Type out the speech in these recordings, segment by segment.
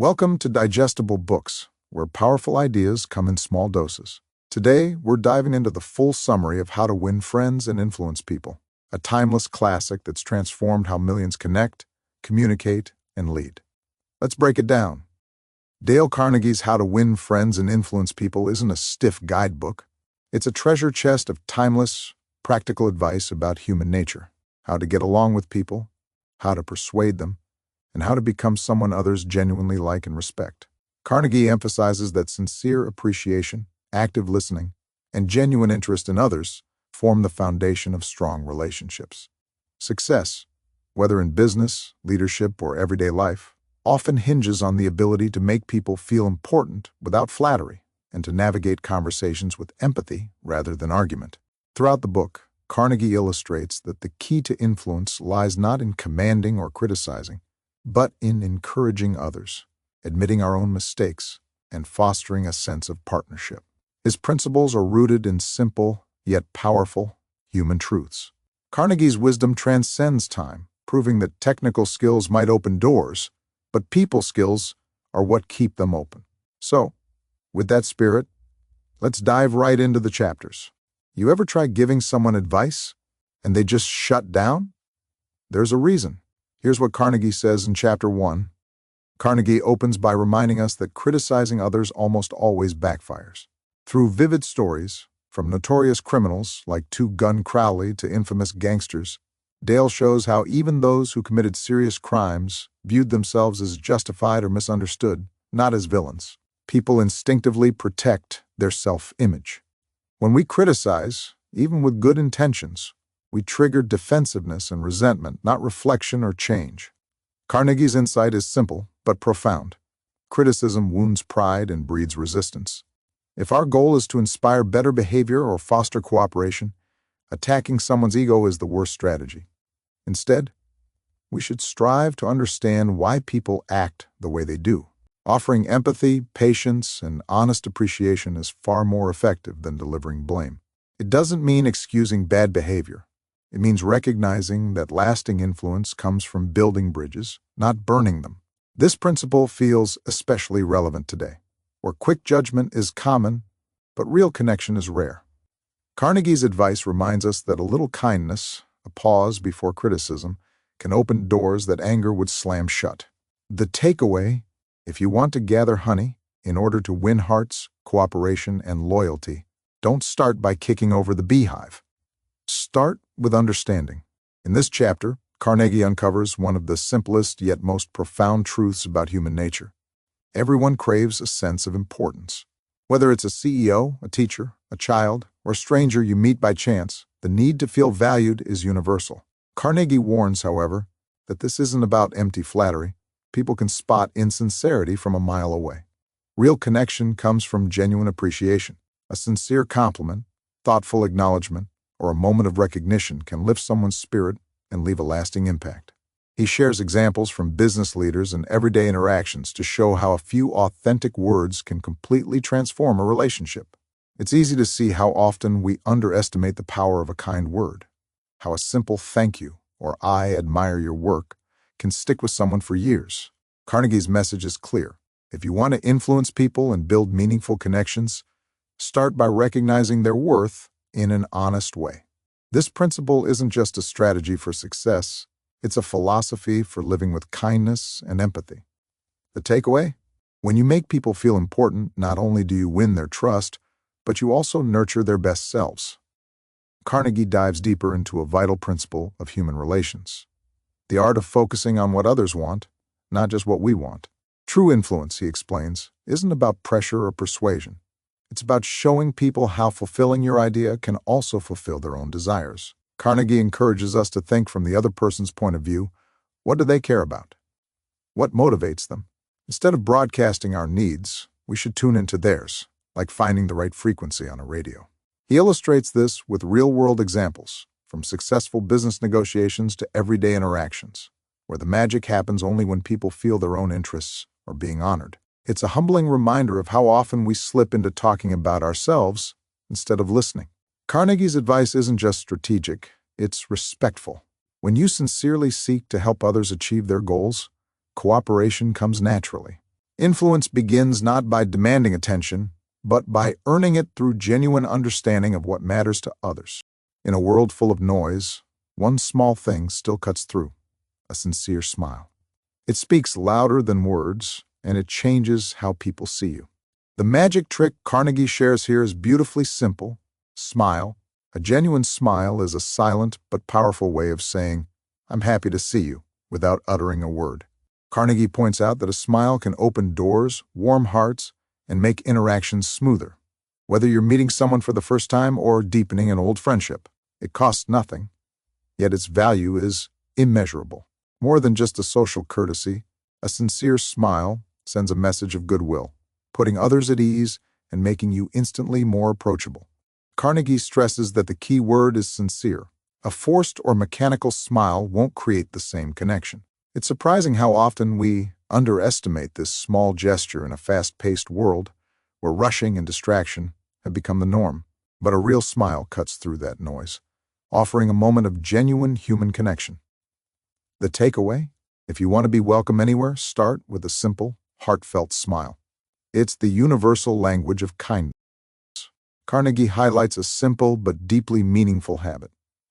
Welcome to Digestible Books, where powerful ideas come in small doses. Today, we're diving into the full summary of How to Win Friends and Influence People, a timeless classic that's transformed how millions connect, communicate, and lead. Let's break it down. Dale Carnegie's How to Win Friends and Influence People isn't a stiff guidebook. It's a treasure chest of timeless, practical advice about human nature, how to get along with people, how to persuade them, and how to become someone others genuinely like and respect. Carnegie emphasizes that sincere appreciation, active listening, and genuine interest in others form the foundation of strong relationships. Success, whether in business, leadership, or everyday life, often hinges on the ability to make people feel important without flattery and to navigate conversations with empathy rather than argument. Throughout the book, Carnegie illustrates that the key to influence lies not in commanding or criticizing, but in encouraging others, admitting our own mistakes, and fostering a sense of partnership. His principles are rooted in simple, yet powerful, human truths. Carnegie's wisdom transcends time, proving that technical skills might open doors, but people skills are what keep them open. So, with that spirit, let's dive right into the chapters. You ever try giving someone advice, and they just shut down? There's a reason. Here's what Carnegie says in Chapter 1. Carnegie opens by reminding us that criticizing others almost always backfires. Through vivid stories, from notorious criminals like Two Gun Crowley to infamous gangsters, Dale shows how even those who committed serious crimes viewed themselves as justified or misunderstood, not as villains. People instinctively protect their self-image. When we criticize, even with good intentions, we trigger defensiveness and resentment, not reflection or change. Carnegie's insight is simple but profound. Criticism wounds pride and breeds resistance. If our goal is to inspire better behavior or foster cooperation, attacking someone's ego is the worst strategy. Instead, we should strive to understand why people act the way they do. Offering empathy, patience, and honest appreciation is far more effective than delivering blame. It doesn't mean excusing bad behavior. It means recognizing that lasting influence comes from building bridges, not burning them. This principle feels especially relevant today, where quick judgment is common, but real connection is rare. Carnegie's advice reminds us that a little kindness, a pause before criticism, can open doors that anger would slam shut. The takeaway: if you want to gather honey, in order to win hearts, cooperation, and loyalty, don't start by kicking over the beehive. Start with understanding. In this chapter, Carnegie uncovers one of the simplest yet most profound truths about human nature. Everyone craves a sense of importance. Whether it's a CEO, a teacher, a child, or a stranger you meet by chance, the need to feel valued is universal. Carnegie warns, however, that this isn't about empty flattery. People can spot insincerity from a mile away. Real connection comes from genuine appreciation. A sincere compliment, thoughtful acknowledgement, or a moment of recognition can lift someone's spirit and leave a lasting impact. He shares examples from business leaders and everyday interactions to show how a few authentic words can completely transform a relationship. It's easy to see how often we underestimate the power of a kind word, how a simple thank you or I admire your work can stick with someone for years. Carnegie's message is clear. If you want to influence people and build meaningful connections, start by recognizing their worth in an honest way. This principle isn't just a strategy for success, it's a philosophy for living with kindness and empathy. The takeaway? When you make people feel important, not only do you win their trust, but you also nurture their best selves. Carnegie dives deeper into a vital principle of human relations: the art of focusing on what others want, not just what we want. True influence, he explains, isn't about pressure or persuasion. It's about showing people how fulfilling your idea can also fulfill their own desires. Carnegie encourages us to think from the other person's point of view. What do they care about? What motivates them? Instead of broadcasting our needs, we should tune into theirs, like finding the right frequency on a radio. He illustrates this with real-world examples, from successful business negotiations to everyday interactions, where the magic happens only when people feel their own interests are being honored. It's a humbling reminder of how often we slip into talking about ourselves instead of listening. Carnegie's advice isn't just strategic, it's respectful. When you sincerely seek to help others achieve their goals, cooperation comes naturally. Influence begins not by demanding attention, but by earning it through genuine understanding of what matters to others. In a world full of noise, one small thing still cuts through: a sincere smile. It speaks louder than words, and it changes how people see you. The magic trick Carnegie shares here is beautifully simple: smile. A genuine smile is a silent but powerful way of saying, "I'm happy to see you," without uttering a word. Carnegie points out that a smile can open doors, warm hearts, and make interactions smoother. Whether you're meeting someone for the first time or deepening an old friendship, it costs nothing, yet its value is immeasurable. More than just a social courtesy, a sincere smile sends a message of goodwill, putting others at ease and making you instantly more approachable. Carnegie stresses that the key word is sincere. A forced or mechanical smile won't create the same connection. It's surprising how often we underestimate this small gesture in a fast-paced world where rushing and distraction have become the norm. But a real smile cuts through that noise, offering a moment of genuine human connection. The takeaway? If you want to be welcome anywhere, start with a simple, heartfelt smile. It's the universal language of kindness. Carnegie highlights a simple but deeply meaningful habit: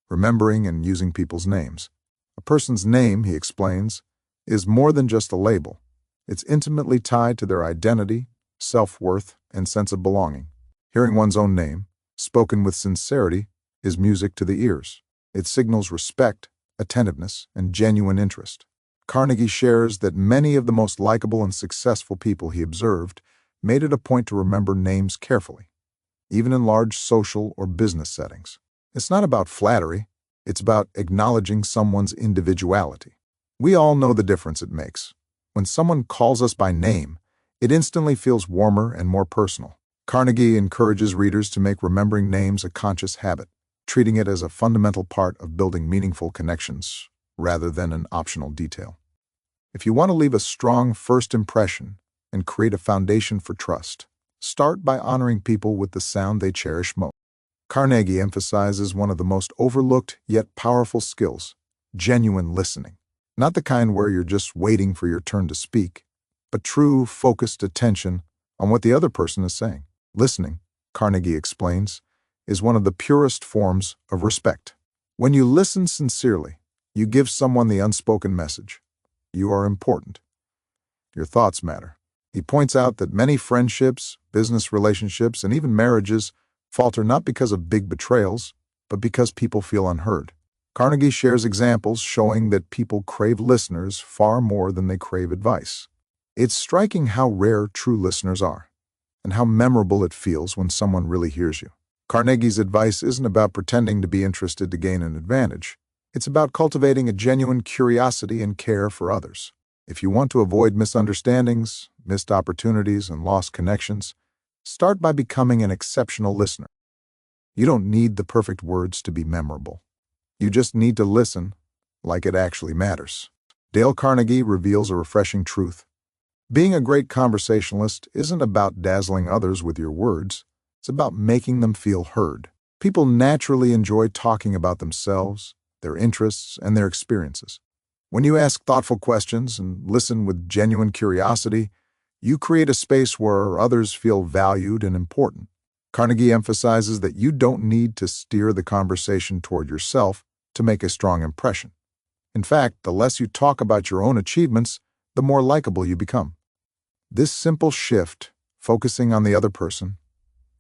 remembering and using people's names. A person's name, he explains, is more than just a label. It's intimately tied to their identity, self-worth, and sense of belonging. Hearing one's own name, spoken with sincerity, is music to the ears. It signals respect, attentiveness, and genuine interest. Carnegie shares that many of the most likable and successful people he observed made it a point to remember names carefully, even in large social or business settings. It's not about flattery. It's about acknowledging someone's individuality. We all know the difference it makes. When someone calls us by name, it instantly feels warmer and more personal. Carnegie encourages readers to make remembering names a conscious habit, treating it as a fundamental part of building meaningful connections rather than an optional detail. If you want to leave a strong first impression and create a foundation for trust, start by honoring people with the sound they cherish most. Carnegie emphasizes one of the most overlooked yet powerful skills: genuine listening. Not the kind where you're just waiting for your turn to speak, but true, focused attention on what the other person is saying. Listening, Carnegie explains, is one of the purest forms of respect. When you listen sincerely, you give someone the unspoken message: you are important. Your thoughts matter. He points out that many friendships, business relationships, and even marriages falter not because of big betrayals, but because people feel unheard. Carnegie shares examples showing that people crave listeners far more than they crave advice. It's striking how rare true listeners are, and how memorable it feels when someone really hears you. Carnegie's advice isn't about pretending to be interested to gain an advantage. It's about cultivating a genuine curiosity and care for others. If you want to avoid misunderstandings, missed opportunities, and lost connections, start by becoming an exceptional listener. You don't need the perfect words to be memorable. You just need to listen like it actually matters. Dale Carnegie reveals a refreshing truth. Being a great conversationalist isn't about dazzling others with your words. It's about making them feel heard. People naturally enjoy talking about themselves, their interests, and their experiences. When you ask thoughtful questions and listen with genuine curiosity, you create a space where others feel valued and important. Carnegie emphasizes that you don't need to steer the conversation toward yourself to make a strong impression. In fact, the less you talk about your own achievements, the more likable you become. This simple shift, focusing on the other person,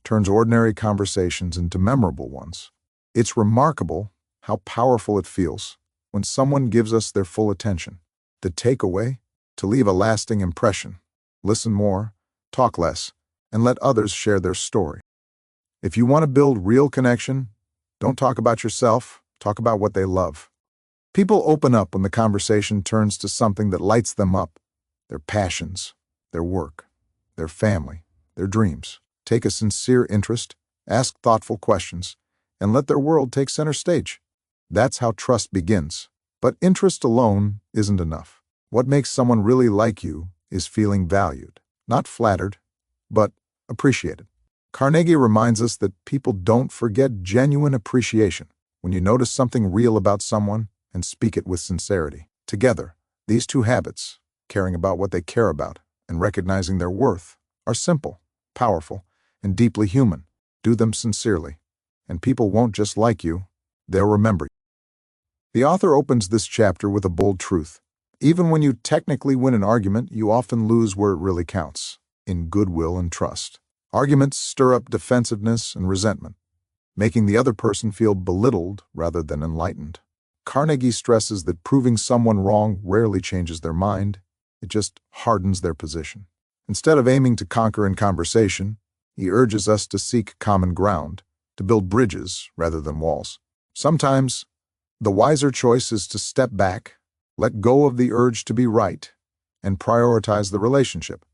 turns ordinary conversations into memorable ones. It's remarkable how powerful it feels when someone gives us their full attention. The takeaway? To leave a lasting impression. Listen more, talk less, and let others share their story. If you want to build real connection, don't talk about yourself, talk about what they love. People open up when the conversation turns to something that lights them up: their passions, their work, their family, their dreams. Take a sincere interest, ask thoughtful questions, and let their world take center stage. That's how trust begins. But interest alone isn't enough. What makes someone really like you is feeling valued, not flattered, but appreciated. Carnegie reminds us that people don't forget genuine appreciation when you notice something real about someone and speak it with sincerity. Together, these two habits, caring about what they care about and recognizing their worth are simple, powerful, and deeply human. Do them sincerely, and people won't just like you, they'll remember you. The author opens this chapter with a bold truth. Even when you technically win an argument, you often lose where it really counts, in goodwill and trust. Arguments stir up defensiveness and resentment, making the other person feel belittled rather than enlightened. Carnegie stresses that proving someone wrong rarely changes their mind, it just hardens their position. Instead of aiming to conquer in conversation, he urges us to seek common ground, to build bridges rather than walls. Sometimes, the wiser choice is to step back, let go of the urge to be right, and prioritize the relationship.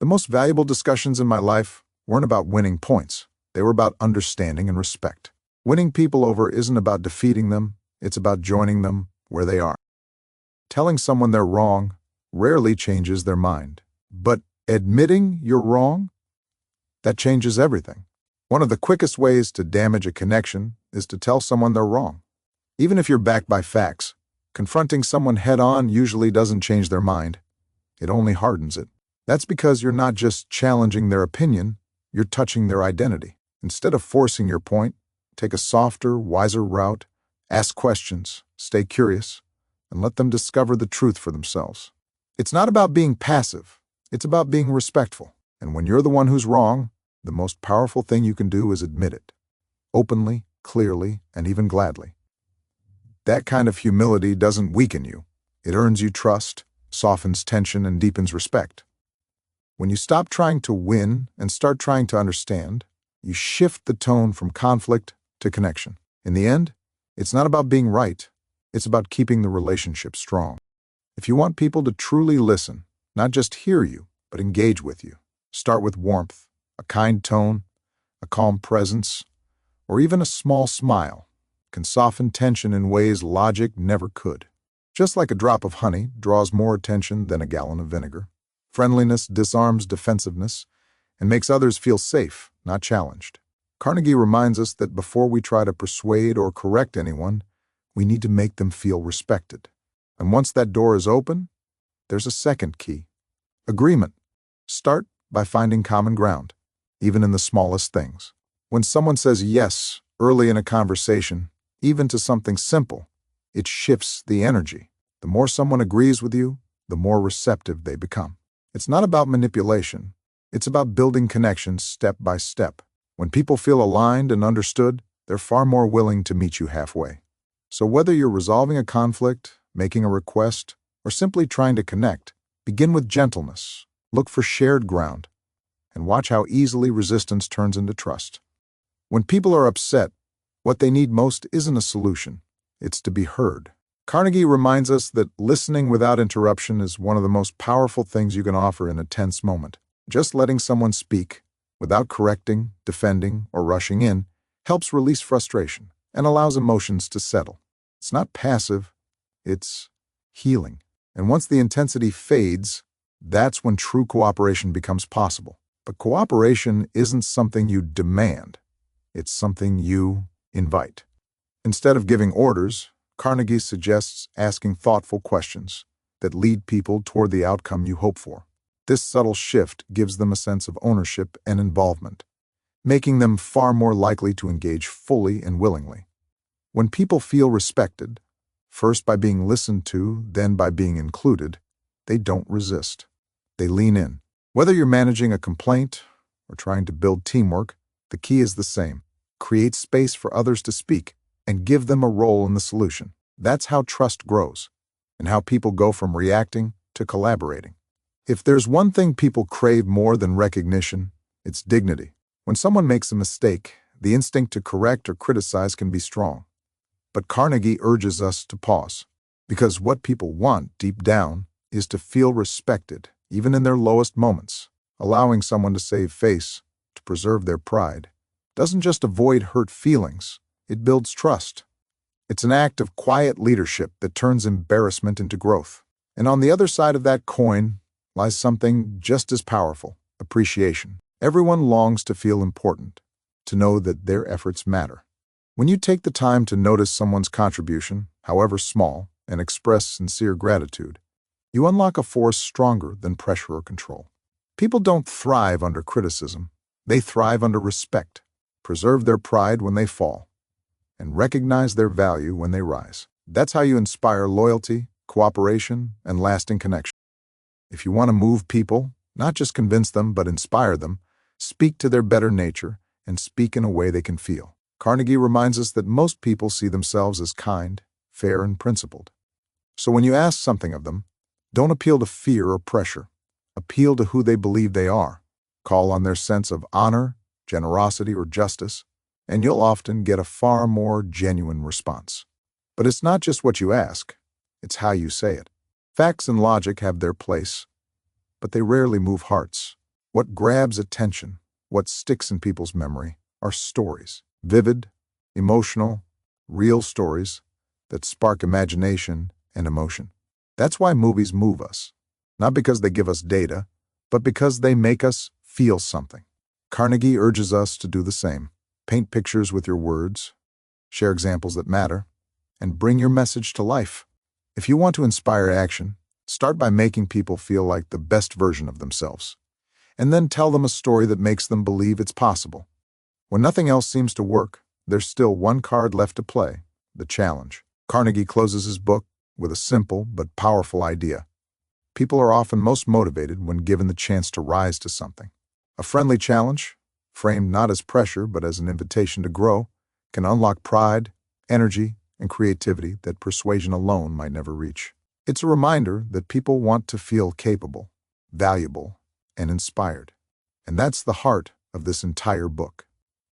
The most valuable discussions in my life weren't about winning points. They were about understanding and respect. Winning people over isn't about defeating them, it's about joining them where they are. Telling someone they're wrong rarely changes their mind. But admitting you're wrong, that changes everything. One of the quickest ways to damage a connection is to tell someone they're wrong. Even if you're backed by facts, confronting someone head-on usually doesn't change their mind. It only hardens it. That's because you're not just challenging their opinion, you're touching their identity. Instead of forcing your point, take a softer, wiser route, ask questions, stay curious, and let them discover the truth for themselves. It's not about being passive, it's about being respectful. And when you're the one who's wrong, the most powerful thing you can do is admit it. Openly, clearly, and even gladly. That kind of humility doesn't weaken you. It earns you trust, softens tension, and deepens respect. When you stop trying to win and start trying to understand, you shift the tone from conflict to connection. In the end, it's not about being right, it's about keeping the relationship strong. If you want people to truly listen, not just hear you, but engage with you, start with warmth, a kind tone, a calm presence, or even a small smile can soften tension in ways logic never could. Just like a drop of honey draws more attention than a gallon of vinegar. Friendliness disarms defensiveness and makes others feel safe, not challenged. Carnegie reminds us that before we try to persuade or correct anyone, we need to make them feel respected. And once that door is open, there's a second key. Agreement. Start by finding common ground, even in the smallest things. When someone says yes early in a conversation, even to something simple, it shifts the energy. The more someone agrees with you, the more receptive they become. It's not about manipulation. It's about building connections step by step. When people feel aligned and understood, they're far more willing to meet you halfway. So whether you're resolving a conflict, making a request, or simply trying to connect, begin with gentleness, look for shared ground, and watch how easily resistance turns into trust. When people are upset, what they need most isn't a solution. It's to be heard. Carnegie reminds us that listening without interruption is one of the most powerful things you can offer in a tense moment. Just letting someone speak, without correcting, defending, or rushing in, helps release frustration and allows emotions to settle. It's not passive, it's healing. And once the intensity fades, that's when true cooperation becomes possible. But cooperation isn't something you demand, it's something you invite. Instead of giving orders, Carnegie suggests asking thoughtful questions that lead people toward the outcome you hope for. This subtle shift gives them a sense of ownership and involvement, making them far more likely to engage fully and willingly. When people feel respected, first by being listened to, then by being included, they don't resist. They lean in. Whether you're managing a complaint or trying to build teamwork, the key is the same. Create space for others to speak and give them a role in the solution. That's how trust grows and how people go from reacting to collaborating. If there's one thing people crave more than recognition, it's dignity. When someone makes a mistake, the instinct to correct or criticize can be strong. But Carnegie urges us to pause, because what people want deep down is to feel respected, even in their lowest moments. Allowing someone to save face, to preserve their pride, doesn't just avoid hurt feelings, it builds trust. It's an act of quiet leadership that turns embarrassment into growth. And on the other side of that coin lies something just as powerful: appreciation. Everyone longs to feel important, to know that their efforts matter. When you take the time to notice someone's contribution, however small, and express sincere gratitude, You unlock a force stronger than pressure or control. People don't thrive under criticism. They thrive under respect, preserve their pride when they fall, and recognize their value when they rise. That's how you inspire loyalty, cooperation, and lasting connection. If you want to move people, not just convince them, but inspire them, speak to their better nature and speak in a way they can feel. Carnegie reminds us that most people see themselves as kind, fair, and principled. So when you ask something of them, don't appeal to fear or pressure. Appeal to who they believe they are. Call on their sense of honor, generosity, or justice, and you'll often get a far more genuine response. But it's not just what you ask, it's how you say it. Facts and logic have their place, but they rarely move hearts. What grabs attention, what sticks in people's memory, are stories. Vivid, emotional, real stories that spark imagination and emotion. That's why movies move us. Not because they give us data, but because they make us feel something. Carnegie urges us to do the same. Paint pictures with your words, share examples that matter, and bring your message to life. If you want to inspire action, start by making people feel like the best version of themselves, and then tell them a story that makes them believe it's possible. When nothing else seems to work, there's still one card left to play: the challenge. Carnegie closes his book with a simple but powerful idea. People are often most motivated when given the chance to rise to something. A friendly challenge, framed not as pressure but as an invitation to grow, can unlock pride, energy, and creativity that persuasion alone might never reach. It's a reminder that people want to feel capable, valuable, and inspired. And that's the heart of this entire book.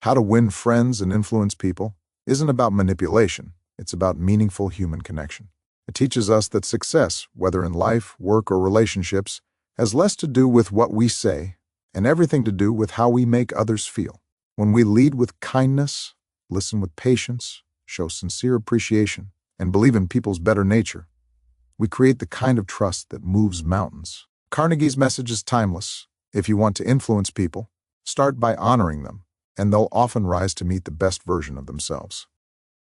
How to Win Friends and Influence People isn't about manipulation, it's about meaningful human connection. It teaches us that success, whether in life, work, or relationships, has less to do with what we say and everything to do with how we make others feel. When we lead with kindness, listen with patience, show sincere appreciation, and believe in people's better nature, we create the kind of trust that moves mountains. Carnegie's message is timeless. If you want to influence people, start by honoring them, and they'll often rise to meet the best version of themselves.